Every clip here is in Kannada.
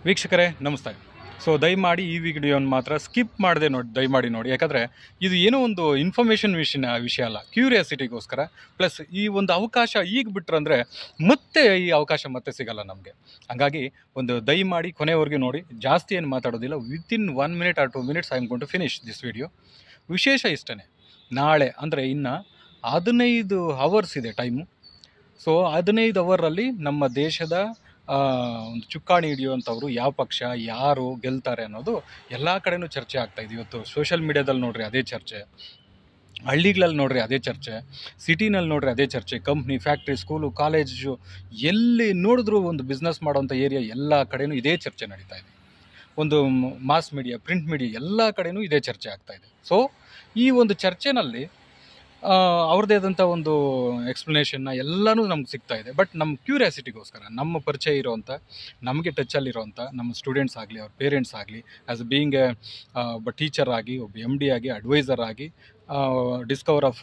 ವೀಕ್ಷಕರೇ ನಮಸ್ತೆ. ಸೊ ದಯಮಾಡಿ ಈ ವಿಡಿಯೋನ ಮಾತ್ರ ಸ್ಕಿಪ್ ಮಾಡದೆ ನೋಡಿ, ದಯಮಾಡಿ ನೋಡಿ. ಯಾಕಂದರೆ ಇದು ಏನೋ ಒಂದು ಇನ್ಫಾರ್ಮೇಷನ್ ವಿಷಯ ಅಲ್ಲ, ಕ್ಯೂರಿಯಾಸಿಟಿಗೋಸ್ಕರ. ಪ್ಲಸ್ ಈ ಒಂದು ಅವಕಾಶ ಈಗ ಬಿಟ್ರಂದರೆ ಮತ್ತೆ ಈ ಅವಕಾಶ ಮತ್ತೆ ಸಿಗಲ್ಲ ನಮಗೆ. ಹಾಗಾಗಿ ಒಂದು ದಯಮಾಡಿ ಕೊನೆವರೆಗೂ ನೋಡಿ. ಜಾಸ್ತಿ ಏನು ಮಾತಾಡೋದಿಲ್ಲ. Within 1 minute or 2 minutes I am going to finish this video. ವಿಶೇಷ ಇಷ್ಟೇ, ನಾಳೆ ಅಂದರೆ ಇನ್ನು 15 hours ಇದೆ ಟೈಮು. ಸೊ 15 ಅವರಲ್ಲಿ ನಮ್ಮ ದೇಶದ ಒಂದು ಚುಕ್ಕಾಣಿ ಹಿಡಿಯುವಂಥವ್ರು ಯಾವ ಪಕ್ಷ, ಯಾರು ಗೆಲ್ತಾರೆ ಅನ್ನೋದು ಎಲ್ಲ ಕಡೆನೂ ಚರ್ಚೆ ಆಗ್ತಾಯಿದೆ. ಇವತ್ತು ಸೋಷಿಯಲ್ ಮೀಡ್ಯಾದಲ್ಲಿ ನೋಡ್ರಿ ಅದೇ ಚರ್ಚೆ, ಹಳ್ಳಿಗಳಲ್ಲಿ ನೋಡ್ರಿ ಅದೇ ಚರ್ಚೆ, ಸಿಟಿನಲ್ಲಿ ನೋಡ್ರಿ ಅದೇ ಚರ್ಚೆ, ಕಂಪ್ನಿ, ಫ್ಯಾಕ್ಟ್ರಿ, ಸ್ಕೂಲು, ಕಾಲೇಜು, ಎಲ್ಲಿ ನೋಡಿದ್ರೂ ಒಂದು ಬಿಸ್ನೆಸ್ ಮಾಡೋವಂಥ ಏರಿಯಾ ಎಲ್ಲ ಕಡೆನೂ ಇದೇ ಚರ್ಚೆ ನಡೀತಾ ಇದೆ. ಒಂದು ಮಾಸ್ ಮೀಡಿಯಾ, ಪ್ರಿಂಟ್ ಮೀಡಿಯಾ ಎಲ್ಲ ಕಡೆನೂ ಇದೇ ಚರ್ಚೆ ಆಗ್ತಾಯಿದೆ. ಸೊ ಈ ಒಂದು ಚರ್ಚೆನಲ್ಲಿ ಅವ್ರದ್ದೇ ಆದಂಥ ಒಂದು ಎಕ್ಸ್ಪ್ಲನೇಷನ್ನ ಎಲ್ಲನೂ ನಮ್ಗೆ ಸಿಗ್ತಾ ಇದೆ. ಬಟ್ ನಮ್ಮ ಕ್ಯೂರಿಯಾಸಿಟಿಗೋಸ್ಕರ, ನಮ್ಮ ಪರಿಚಯ ಇರೋವಂಥ, ನಮಗೆ ಟಚ್ಚಲ್ಲಿರೋವಂಥ ನಮ್ಮ ಸ್ಟೂಡೆಂಟ್ಸ್ ಆಗಲಿ, ಅವ್ರ ಪೇರೆಂಟ್ಸ್ ಆಗಲಿ, ಆ್ಯಸ್ ಬೀಯಿಂಗ್ ಒಬ್ಬ ಟೀಚರ್ ಆಗಿ, ಒಬ್ಬ MD ಆಗಿ, ಅಡ್ವೈಸರ್ ಆಗಿ, ಡಿಸ್ಕವರ್ ಆಫ್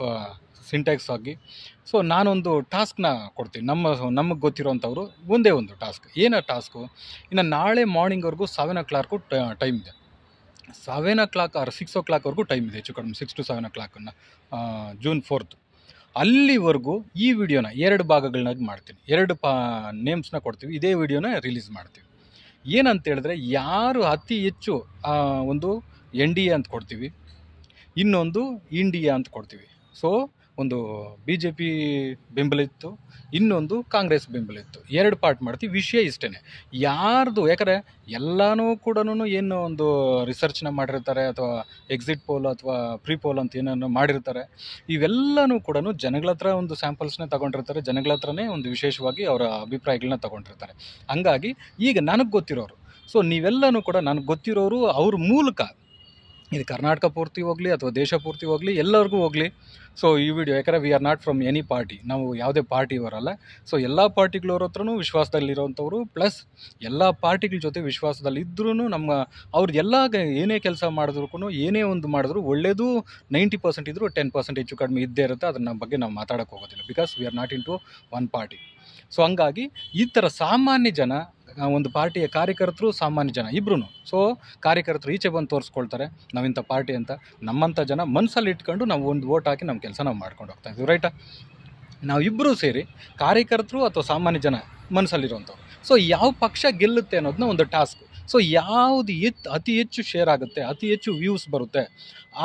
ಸಿಂಟ್ಯಾಕ್ಸ್ ಆಗಿ, ಸೊ ನಾನೊಂದು ಟಾಸ್ಕ್ನ ಕೊಡ್ತೀನಿ. ನಮಗೆ ಗೊತ್ತಿರೋವಂಥವ್ರು ಒಂದೇ ಒಂದು ಟಾಸ್ಕ್. ಏನೋ ಟಾಸ್ಕು, ಇನ್ನು ನಾಳೆ ಮಾರ್ನಿಂಗ್ವರೆಗೂ 7 o'clock ಟೈಮ್ ಇದೆ. 7 o'clock or 6 o'clockವರೆಗೂ ಟೈಮ್ ಇದೆ, ಹೆಚ್ಚು ಕಡಿಮೆ 6 to 7 o'clock June 4th. ಅಲ್ಲಿವರೆಗೂ ಈ ವಿಡಿಯೋನ 2 ಭಾಗಗಳನ್ನಾಗಿ ಮಾಡ್ತೀನಿ. 2 ನೇಮ್ಸ್ನ ಕೊಡ್ತೀವಿ, ಇದೇ ವಿಡಿಯೋನ ರಿಲೀಸ್ ಮಾಡ್ತೀವಿ. ಏನಂತ ಹೇಳಿದ್ರೆ, ಯಾರು ಅತಿ ಹೆಚ್ಚು ಒಂದು NDA ಅಂತ ಕೊಡ್ತೀವಿ, ಇನ್ನೊಂದು ಇಂಡಿಯಾ ಅಂತ ಕೊಡ್ತೀವಿ. ಸೊ ಒಂದು BJP ಬೆಂಬಲಿತ್ತು, ಇನ್ನೊಂದು ಕಾಂಗ್ರೆಸ್ ಬೆಂಬಲಿತ್ತು. 2 ಪಾರ್ಟ್ ಮಾಡ್ತೀವಿ. ವಿಷಯ ಇಷ್ಟೇ, ಯಾರ್ದು, ಯಾಕಂದರೆ ಎಲ್ಲನೂ ಕೂಡ ಏನು ಒಂದು ರಿಸರ್ಚ್ನ ಮಾಡಿರ್ತಾರೆ, ಅಥವಾ ಎಕ್ಸಿಟ್ ಪೋಲ್ ಅಥವಾ ಪ್ರೀ ಪೋಲ್ ಅಂತ ಏನೋ ಮಾಡಿರ್ತಾರೆ. ಇವೆಲ್ಲನೂ ಕೂಡ ಜನಗಳ ಹತ್ರ ಒಂದು ಸ್ಯಾಂಪಲ್ಸ್ನೇ ತಗೊಂಡಿರ್ತಾರೆ, ಜನಗಳ ಹತ್ರನೇ ಒಂದು ವಿಶೇಷವಾಗಿ ಅವರ ಅಭಿಪ್ರಾಯಗಳನ್ನ ತಗೊಂಡಿರ್ತಾರೆ. ಹಂಗಾಗಿ ಈಗ ನನಗೆ ಗೊತ್ತಿರೋರು, ಸೊ ನೀವೆಲ್ಲನೂ ಕೂಡ ನನಗೆ ಗೊತ್ತಿರೋರು, ಅವ್ರ ಮೂಲಕ ಇದು ಕರ್ನಾಟಕ ಪೂರ್ತಿ ಹೋಗಲಿ ಅಥವಾ ದೇಶ ಪೂರ್ತಿ ಹೋಗಲಿ, ಎಲ್ಲರಿಗೂ ಹೋಗಲಿ. ಸೊ ಈ ವಿಡಿಯೋ, ಯಾಕಂದರೆ V are not from any party, ನಾವು ಯಾವುದೇ ಪಾರ್ಟಿ ಬರಲ್ಲ. ಸೊ ಎಲ್ಲ ಪಾರ್ಟಿಗಳವ್ರ ಹತ್ರನೂ ವಿಶ್ವಾಸದಲ್ಲಿರೋವಂಥವ್ರು, ಪ್ಲಸ್ ಎಲ್ಲ ಪಾರ್ಟಿಗಳ ಜೊತೆ ವಿಶ್ವಾಸದಲ್ಲಿದ್ದರೂ ಅವ್ರದ್ದು ಎಲ್ಲ ಏನೇ ಕೆಲಸ ಮಾಡಿದ್ರು, ಏನೇ ಒಂದು ಮಾಡಿದ್ರು ಒಳ್ಳೆಯದು 90% ಇದ್ದರೂ 10% ಹೆಚ್ಚು ಕಡಿಮೆ ಇದ್ದೇ ಇರುತ್ತೆ. ಅದನ್ನ ಬಗ್ಗೆ ನಾವು ಮಾತಾಡೋಕ್ಕೆ ಹೋಗೋದಿಲ್ಲ, because we are not into one party. So ಹಂಗಾಗಿ ಈ ಥರ ಸಾಮಾನ್ಯ ಜನ, ಒಂದು ಪಾರ್ಟಿಯ ಕಾರ್ಯಕರ್ತರು, ಸಾಮಾನ್ಯ ಜನ ಇಬ್ಬರೂ, ಸೊ ಕಾರ್ಯಕರ್ತರು ಈಚೆ ಬಂದು ತೋರಿಸ್ಕೊಳ್ತಾರೆ ನಾವಿಂಥ ಪಾರ್ಟಿ ಅಂತ. ನಮ್ಮಂಥ ಜನ ಮನಸ್ಸಲ್ಲಿ ಇಟ್ಕೊಂಡು ನಾವು ಒಂದು ವೋಟ್ ಹಾಕಿ ನಮ್ಮ ಕೆಲಸ ನಾವು ಮಾಡ್ಕೊಂಡು ಹೋಗ್ತಾ ಇದ್ದೀವಿ, ರೈಟಾ? ನಾವಿಬ್ಬರೂ ಸೇರಿ ಕಾರ್ಯಕರ್ತರು ಅಥವಾ ಸಾಮಾನ್ಯ ಜನ ಮನಸ್ಸಲ್ಲಿರುವಂಥವ್ರು. ಸೊ ಯಾವ ಪಕ್ಷ ಗೆಲ್ಲುತ್ತೆ ಅನ್ನೋದನ್ನ ಒಂದು ಟಾಸ್ಕ್. ಸೊ ಯಾವುದು ಅತಿ ಹೆಚ್ಚು ಶೇರ್ ಆಗುತ್ತೆ, ಅತಿ ಹೆಚ್ಚು ವ್ಯೂಸ್ ಬರುತ್ತೆ,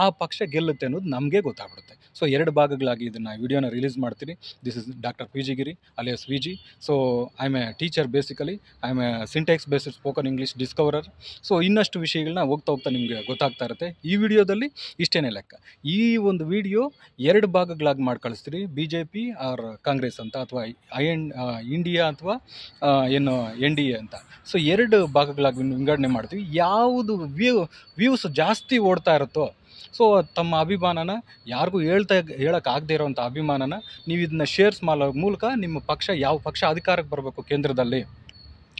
ಆ ಪಕ್ಷ ಗೆಲ್ಲುತ್ತೆ ಅನ್ನೋದು ನಮಗೆ ಗೊತ್ತಾಗ್ಬಿಡುತ್ತೆ. ಸೊ 2 ಭಾಗಗಳಾಗಿ ಇದನ್ನು ವಿಡಿಯೋನ ರಿಲೀಸ್ ಮಾಡ್ತೀನಿ. This is doctor PG Giri alias VG. So I am a teacher, basically I am a syntax based spoken English discoverer. So ಇನ್ನಷ್ಟು ವಿಷಯಗಳನ್ನ ಹೋಗ್ತಾ ನಿಮಗೆ ಗೊತ್ತಾಗ್ತಾ ಇರುತ್ತೆ. ಈ ವಿಡಿಯೋದಲ್ಲಿ ಇಷ್ಟೇ ಲೆಕ್ಕ. ಈ ಒಂದು ವಿಡಿಯೋ 2 ಭಾಗಗಳಾಗಿ ಮಾಡಿ ಕಳಿಸ್ತೀರಿ, BJP ಆರ್ ಕಾಂಗ್ರೆಸ್ ಅಂತ, ಅಥವಾ ಇಂಡಿಯಾ ಅಥವಾ ಏನು NDA ಅಂತ. ಸೊ 2 ಭಾಗಗಳಾಗಿ ವಿಂಗಡಣೆ ಮಾಡ್ತೀವಿ. ಯಾವುದು ವ್ಯೂಸ್ ಜಾಸ್ತಿ ಓಡ್ತಾ ಇರುತ್ತೋ, ಸೊ ತಮ್ಮ ಅಭಿಮಾನನ, ಯಾರಿಗೂ ಹೇಳೋಕ್ಕಾಗದೇ ಇರೋವಂಥ ಅಭಿಮಾನನ ನೀವು ಇದನ್ನ ಶೇರ್ಸ್ ಮಾಡೋ ಮೂಲಕ ನಿಮ್ಮ ಪಕ್ಷ, ಯಾವ ಪಕ್ಷ ಅಧಿಕಾರಕ್ಕೆ ಬರಬೇಕು ಕೇಂದ್ರದಲ್ಲಿ,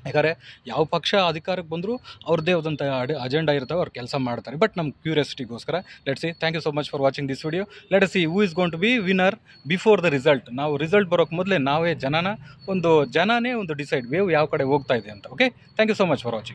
ಯಾಕಂದರೆ ಯಾವ ಪಕ್ಷ ಅಧಿಕಾರಕ್ಕೆ ಬಂದರೂ ಅವ್ರದ್ದೇ ಆದಂಥ ಅಜೆಂಡಾ ಇರ್ತವೆ, ಅವ್ರು ಕೆಲಸ ಮಾಡ್ತಾರೆ. ಬಟ್ ನಮ್ಮ ಕ್ಯೂರಿಯಾಸಿಟಿಗೋಸ್ಕರ let's see. Thank you so much for watching this video. Let see who is going to be winner before the result. ನಾವು ರಿಸಲ್ಟ್ ಬರೋಕ್ಕೆ ಮೊದಲೇ ನಾವೇ ಜನನೇ ಒಂದು ಡಿಸೈಡ್, ವೇವ್ ಯಾವ ಕಡೆ ಹೋಗ್ತಾ ಇದೆ ಅಂತ. Okay, thank you so much for watching.